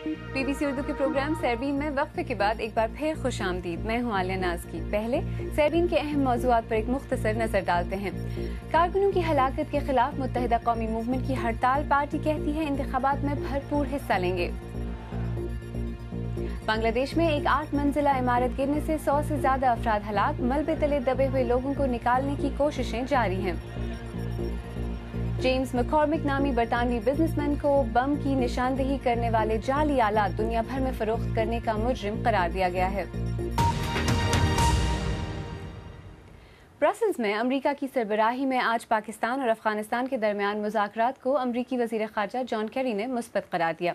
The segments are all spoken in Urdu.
BBC اردو کے پروگرام سیربین میں وقفے کے بعد ایک بار پھر خوش آمدید. میں ہوں عالیہ ناز کی. پہلے سیربین کے اہم موضوعات پر ایک مختصر نظر ڈالتے ہیں. کارکنوں کی ہلاکت کے خلاف متحدہ قومی موومنٹ کی ہڑتال. پارٹی کہتی ہے انتخابات میں بھرپور حصہ لیں گے. بنگلہ دیش میں ایک 8 منزلہ عمارت گرنے سے 100 سے زیادہ افراد ہلاک. ملبے تلے دبے ہوئے لوگوں کو نکالنے کی کوششیں جاری ہیں. جیمز مکارمک نامی برطانوی بزنس مین کو بم کی نشاندہی کرنے والے جعلی آلات دنیا بھر میں فروخت کرنے کا مجرم قرار دیا گیا ہے. برسلز میں امریکہ کی سربراہی میں آج پاکستان اور افغانستان کے درمیان مذاکرات کو امریکی وزیر خارجہ جان کیری نے مثبت قرار دیا.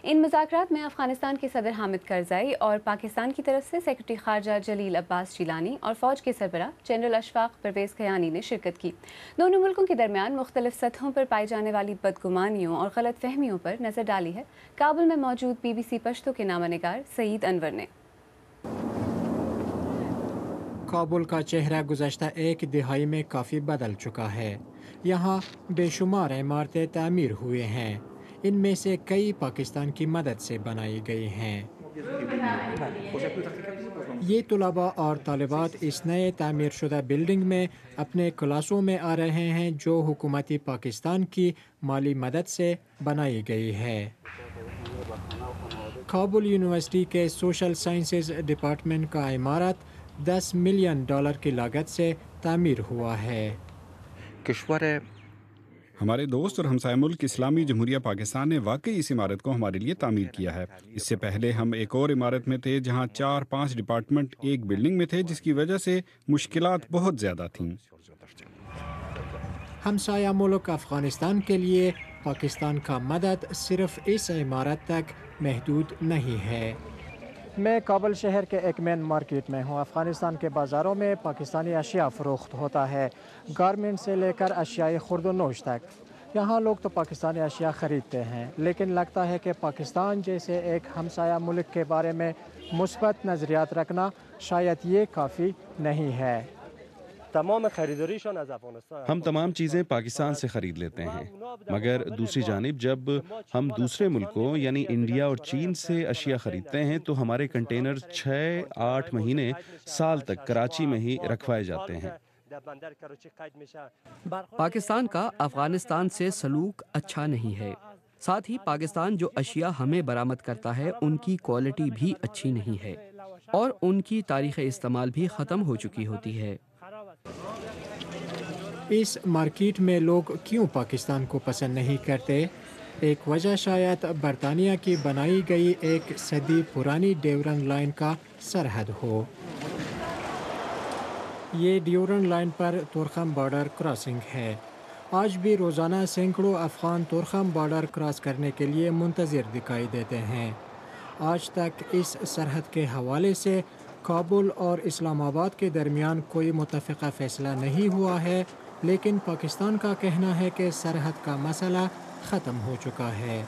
ان مذاکرات میں افغانستان کے صدر حامد کرزئی اور پاکستان کی طرف سے سیکرٹری خارجہ جلیل عباس جیلانی اور فوج کے سربراہ جنرل اشفاق پرویز کیانی نے شرکت کی. دونوں ملکوں کے درمیان مختلف سطحوں پر پائی جانے والی بدگمانیوں اور غلط فہمیوں پر نظر ڈالی ہے. کابل میں موجود BBC پشتو کے نامہ نگار سعید انور نے. کابل کا چہرہ گزشتہ ایک دہائی میں کافی بدل چکا ہے. یہاں بے شمار عمارتیں تعمیر ہوئے ہیں. ان میں سے کئی پاکستان کی مدد سے بنائی گئی ہیں. یہ طلباء اور طالبات اس نئے تعمیر شدہ بلڈنگ میں اپنے کلاسوں میں آ رہے ہیں جو حکومتی پاکستان کی مالی مدد سے بنائی گئی ہے. کابل یونیورسٹی کے سوشل سائنسز ڈپارٹمنٹ کا عمارت $10 ملین کی لاگت سے تعمیر ہوا ہے. ہمارے دوست اور ہمسائے ملک اسلامی جمہوریہ پاکستان نے واقعی اس عمارت کو ہمارے لیے تعمیر کیا ہے. اس سے پہلے ہم ایک اور عمارت میں تھے جہاں 4-5 ڈپارٹمنٹ ایک بلڈنگ میں تھے جس کی وجہ سے مشکلات بہت زیادہ تھیں. ہمسایہ ملک افغانستان کے لیے پاکستان کا مدد صرف اس عمارت تک محدود نہیں ہے. میں کابل شہر کے ایک مین مارکیٹ میں ہوں. افغانستان کے بازاروں میں پاکستانی اشیاء فروخت ہوتا ہے، گارمنٹ سے لے کر اشیاء خورد و نوش تک. یہاں لوگ تو پاکستانی اشیاء خریدتے ہیں، لیکن لگتا ہے کہ پاکستان جیسے ایک ہمسایہ ملک کے بارے میں مثبت نظریات رکھنا شاید یہ کافی نہیں ہے. ہم تمام چیزیں پاکستان سے خرید لیتے ہیں، مگر دوسری جانب جب ہم دوسرے ملکوں یعنی انڈیا اور چین سے اشیاء خریدتے ہیں تو ہمارے کنٹینر 6-8 مہینے سال تک کراچی میں ہی رکھوائے جاتے ہیں. پاکستان کا افغانستان سے سلوک اچھا نہیں ہے. ساتھ ہی پاکستان جو اشیاء ہمیں برآمد کرتا ہے ان کی کوالٹی بھی اچھی نہیں ہے اور ان کی تاریخ استعمال بھی ختم ہو چکی ہوتی ہے. اس مارکیٹ میں لوگ کیوں پاکستان کو پسند نہیں کرتے؟ ایک وجہ شاید برطانیہ کی بنائی گئی ایک صدی پرانی ڈیورن لائن کا سرحد ہو. یہ ڈیورن لائن پر تورخم بارڈر کراسنگ ہے. آج بھی روزانہ سینکڑوں افغان تورخم بارڈر کراس کرنے کے لیے منتظر دکھائی دیتے ہیں. آج تک اس سرحد کے حوالے سے کابل اور اسلام آباد کے درمیان کوئی متفقہ فیصلہ نہیں ہوا ہے، لیکن پاکستان کا کہنا ہے کہ سرحد کا مسئلہ ختم ہو چکا ہے.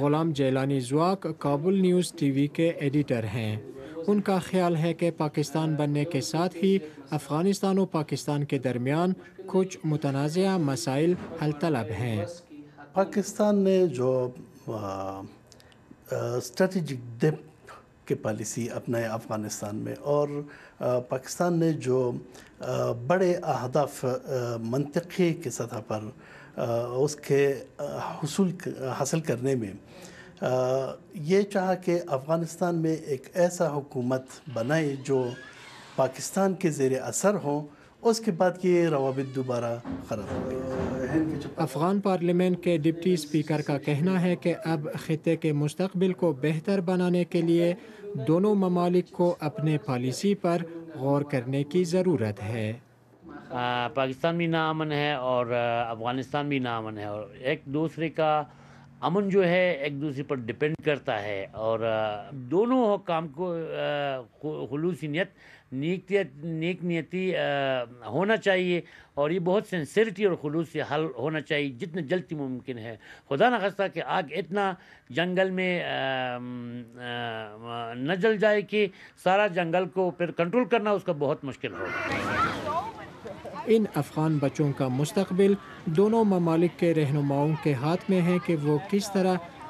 غلام جیلانی زواق کابل نیوز TV کے ایڈیٹر ہیں. ان کا خیال ہے کہ پاکستان بننے کے ساتھ ہی افغانستان و پاکستان کے درمیان کچھ متنازعہ مسائل حل طلب ہیں. پاکستان نے جو اسٹریٹجک ڈپ کی پالیسی اپنائے افغانستان میں، اور پاکستان نے جو بڑے اہداف منطقی کی سطح پر اس کے حاصل کرنے میں یہ چاہا کہ افغانستان میں ایک ایسا حکومت بنائے جو پاکستان کے زیر اثر ہو. اس کے بعد یہ روابط دوبارہ خراب ہو گئے. افغان پارلیمنٹ کے ڈپٹی اسپیکر کا کہنا ہے کہ اب خطے کے مستقبل کو بہتر بنانے کے لیے دونوں ممالک کو اپنے پالیسی پر غور کرنے کی ضرورت ہے. پاکستان بھی ناامن ہے اور افغانستان بھی ناامن ہے، اور ایک دوسرے کا امن جو ہے ایک دوسرے پر ڈپینڈ کرتا ہے، اور دونوں حکام کو خلوص نیت نیک نیتی ہونا چاہیے، اور یہ بہت سنسیریٹی اور خلوص سے حل ہونا چاہیے جتنا جلدی ممکن ہے. خدا نہ خواستہ کہ آگ اتنا جنگل میں نہ جل جائے کہ سارا جنگل کو پھر کنٹرول کرنا اس کا بہت مشکل ہوگا. ان افغان بچوں کا مستقبل دونوں ممالک کے رہنماؤں کے ہاتھ میں ہے کہ وہ کس طرح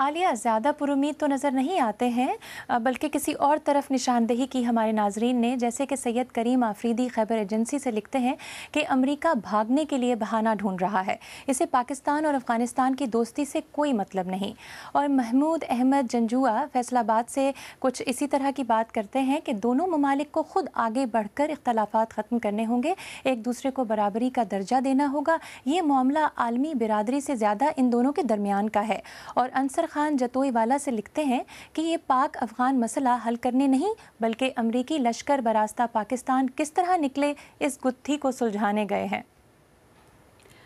عالیہ زیادہ پرامید تو نظر نہیں آتے ہیں، بلکہ کسی اور طرف نشاندہی کی ہمارے ناظرین نے، جیسے کہ سید کریم آفریدی خیبر ایجنسی سے لکھتے ہیں کہ امریکہ بھاگنے کے لیے بہانہ ڈھونڈ رہا ہے، اسے پاکستان اور افغانستان کی دوستی سے کوئی مطلب نہیں۔ اور محمود احمد جنجوعہ فیصل آباد سے کچھ اسی طرح کی بات کرتے ہیں کہ دونوں ممالک کو خود آگے بڑھ کر اختلافات ختم کرنے ہوں گے، ایک دوسرے کو برابری کا درجہ دینا ہوگا، یہ معاملہ عالمی برادری سے زیادہ ان دونوں کے درمیان کا ہے۔ اور انصر خان جتوئی والا سے لکھتے ہیں کہ یہ پاک افغان مسئلہ حل کرنے نہیں بلکہ امریکی لشکر براستہ پاکستان کس طرح نکلے اس گتھی کو سلجھانے گئے ہیں۔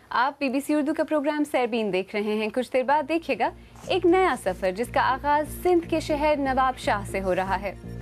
آپ بی بی سی اردو کا پروگرام سیربین دیکھ رہے ہیں۔ کچھ دیر بعد دیکھیے گا ایک نیا سفر جس کا آغاز سندھ کے شہر نواب شاہ سے ہو رہا ہے۔